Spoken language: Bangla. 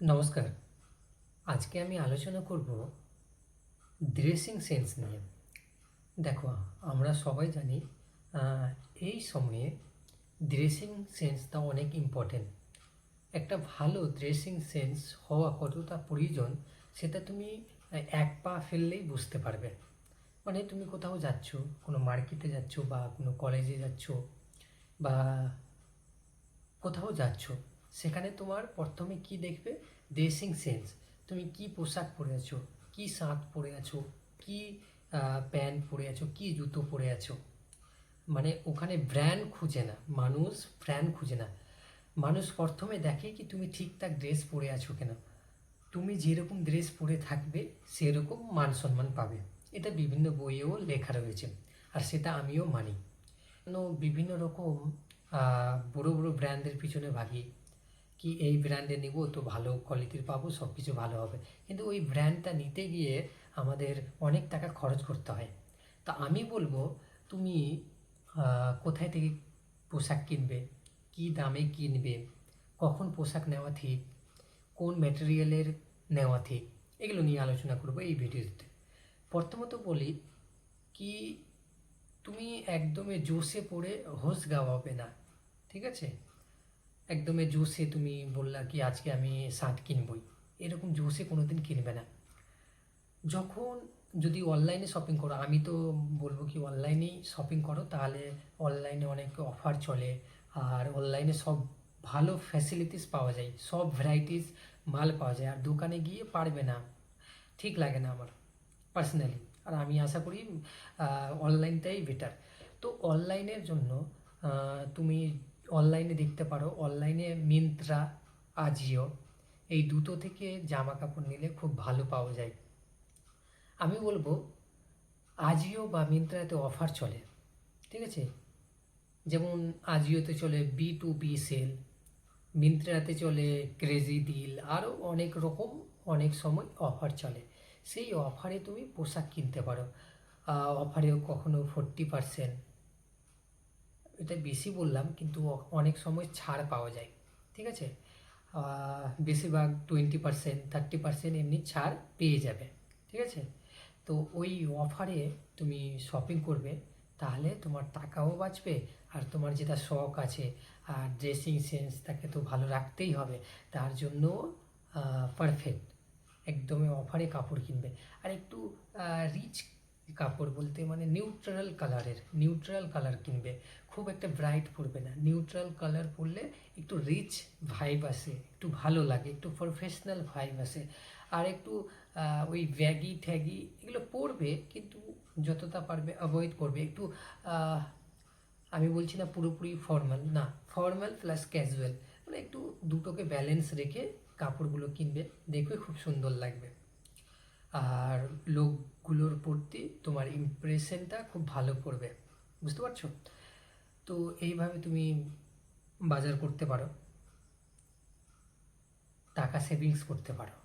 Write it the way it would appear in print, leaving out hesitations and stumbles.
নমস্কার। আজকে আমি আলোচনা করব ড্রেসিং সেন্স নিয়ে। দেখো, আমরা সবাই জানি আহ, এই সময়ে ড্রেসিং সেন্সটা অনেক ইম্পর্টেন্ট। একটা ভালো ড্রেসিং সেন্স হওয়া কতটা প্রয়োজন সেটা তুমি এক পা ফেললেই বুঝতে পারবে। মানে তুমি কোথাও যাচ্ছ, কোনো মার্কেটে যাচ্ছ বা কোনো কলেজে যাচ্ছ বা কোথাও যাচ্ছ, সেখানে তোমার প্রথমে কি দেখবে? Dressing sense. তুমি কি পোশাক পরে আছো, কি শার্ট পরে আছো, কি প্যান্ট পরে আছো, কি জুতো পরে আছো। মানে ওখানে ব্র্যান্ড খুঁজে না মানুষ, ব্র্যান্ড খুঁজে না মানুষ। প্রথমে দেখে কি তুমি ঠিকঠাক ড্রেস পরে আছো কেন। তুমি যেরকম ড্রেস পরে থাকবে সেরকম মান সম্মান পাবে। এটা বিভিন্ন বইয়েও লেখা রয়েছে, আর সেটা আমিও মানি। কেন বিভিন্ন রকম বড় বড় ব্র্যান্ডের পিছনে ভাগি, কি এই ব্র্যান্ডে নিব তো ভালো কোয়ালিটির পাবো, সব কিছু ভালো হবে। কিন্তু ওই ব্র্যান্ডটা নিতে গিয়ে আমাদের অনেক টাকা খরচ করতে হয়। তা আমি বলবো, তুমি কোথায় থেকে পোশাক কিনবে, কি দামে কিনবে, কখন পোশাক নেওয়া ঠিক, কোন ম্যাটেরিয়ালের নেওয়া ঠিক, এগুলো নিয়ে আলোচনা করবো এই ভিডিওতে। প্রথমত বলি কি, তুমি একদমে জোশে পড়ে হোস গাওয়াবে না, ঠিক আছে? একদমে জোশে তুমি বললা কি আজকে আমি শার্ট কিনবই, এরকম জোশে কোনো দিন কিনবে না। যখন যদি অনলাইনে শপিং করো, আমি তো বলবো কি অনলাইনেই শপিং করো, তাহলে অনলাইনে অনেক অফার চলে। আর অনলাইনে সব ভালো ফ্যাসিলিটিস পাওয়া যায়, সব ভ্যারাইটিস মাল পাওয়া যায়। আর দোকানে গিয়ে পারবে না, ঠিক লাগে না আমার পার্সোনালি। আর আমি আশা করি অনলাইনটাই বেটার। তো অনলাইনের জন্য তুমি অনলাইনে দেখতে পারো, অনলাইনে মিন্ত্রা, আজিও, এই দুটো থেকে জামা কাপড় নিলে খুব ভালো পাওয়া যায়। আমি বলবো আজিও বা মিন্ত্রাতে অফার চলে, ঠিক আছে? যেমন আজিওতে চলে B2B সেল, মিন্ত্রাতে চলে ক্রেজি ডিল, আরও অনেক রকম অনেক সময় অফার চলে। সেই অফারে তুমি পোশাক কিনতে পারো। অফারেও কখনো 40%, এটা বেশি বললাম কিন্তু অনেক সময় ছাড় পাওয়া যায়, ঠিক আছে? বেশিরভাগ 20%, 30% এমনি ছাড় পেয়ে যাবে, ঠিক আছে? তো ওই অফারে তুমি শপিং করবে, তাহলে তোমার টাকাও বাঁচবে। আর তোমার যেটা শখ আছে, আর ড্রেসিং সেন্স তাকে তো ভালো রাখতেই হবে, তার জন্য পারফেক্ট একদমই অফারে কাপড় কিনবে। আর একটু রিচ কাপড় বলতে মানে নিউট্রাল কালার কিনবে। খুব একটা ব্রাইট পরবে না, নিউট্রাল কালার পরলে একটু রিচ ভাইব আসে, একটু ভালো লাগে, একটু প্রফেশনাল ভাইব আসে। আর একটু ওই ব্যাগি ঠ্যাগি এগুলো পরবে, কিন্তু যতটা পারবে অ্যাভয়েড করবে। একটু আহ, আমি বলছি না পুরোপুরি ফর্মাল না, ফর্মাল প্লাস ক্যাজুয়াল, মানে একটু দুটোকে ব্যালেন্স রেখে কাপড়গুলো কিনবে, দেখবে খুব সুন্দর লাগবে। আর লোকগুলোর প্রতি তোমার ইমপ্রেশনটা খুব ভালো পড়বে, বুঝতে পারছো? তো এইভাবে তুমি বাজার করতে পারো, টাকা সেভিংস করতে পারো।